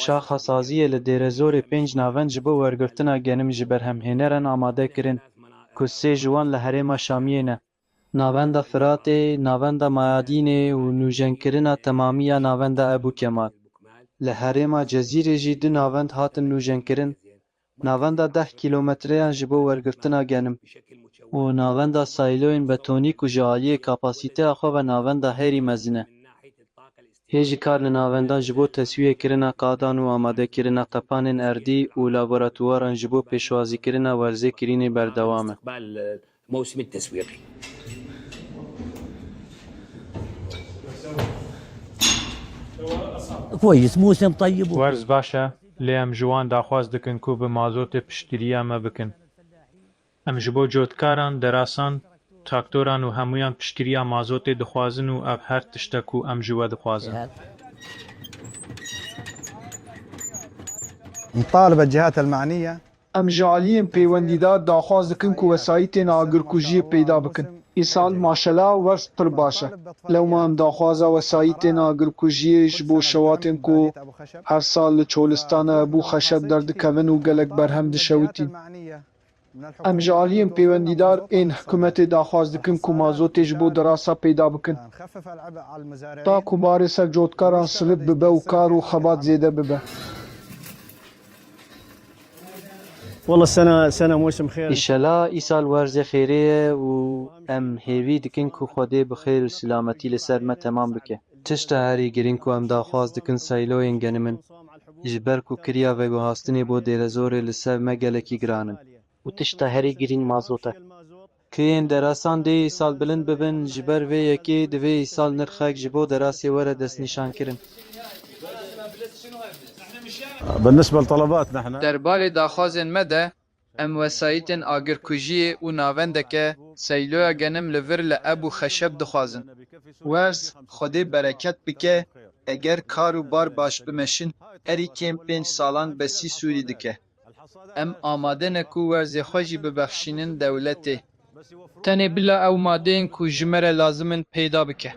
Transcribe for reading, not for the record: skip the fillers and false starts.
Şaxa saziyê li Dêrezorê 5 navend ji bo wergirtina genim ji berhemhêneran amade kirin ku sê ji wan li Herêma Şamiyê ne. Navenda Firatê, navenda Mayadînê û nûjenkirina temamiya navenda Ebu Kemal. Li Herêma Cezîrê jî du navend hatin nûjenkirin, navenda 10 kîlometreyan ji bo wergirtina genim û navenda sayîloyên betonî ku ji aliyê kapasîteya xwe ve navenda herî mezin e. Hê jî kar li navendan ji bo teswiyekirina qadan û amadekirina qepanên erdî û laboratuwaran ji bo pêşwazîkirina werzêkirînê berdewam e. كويس موسم طيب Werz baş e, lê em ji wan daxwaz dikin ku bi mazotê piştîriya me bikin. Em ji bo cotkaran, derasan, traktoran û hemûyan piştîriya mazotê dixwazin û ev her tişt e ku em ji we dixwazin. نطالب الجهات المعنية Em ji aliyên peywendîdar daxwaz dikin ku wesayîtên agirkujiyê peyda bikin. Îsal maşela werz pir baş e. Lewma em daxwaza wesayîtên agirkujiyê ji bo şewatên ku her sal li Çolistana Ebû Xeşeb derdikevin û gelek berhem dişewitîn. Em ji aliyên peywendîdar ên hikûmetê daxwaz dikin ku mazotê ji bo derasa peyda bikin. Ta ku barê ser cotkaran silib bibe û kar û xebat zêde bibe. والله سنة موسم خير. Îşela îsal werzê xêrê ye û em hêvî dikin ku Xwedê bi xêr û silametî li ser me temam bike. Tişta herî girîng ku em daxwaz dikin sayîloyên genimin ji ber ku kiriya veguhastinê bo Dêrezorê li ser me gelekî giran in. û tişta herî girîng mazot e. Kêyên derasan dê îsal bilind bibin ji ber vê yekê divê îsal nirxek ji bo derasê were destnîşankirin. بالنسبة لطلبات نحن Derbarê daxwazên me de em wesayîtên agirkujiyê û navendeke seyloya genim li vir li Ebû Xeşeb dixwazin. Werz Xwedê bereket bike eger kar û bar baş bimeşin herîkên 5 salan besî Sûrî dike. Em amade ne ku werzê xwe jî bibexşînin dewletê. Tenê bila ew madeyên ku ji me re lazim in peyda bike.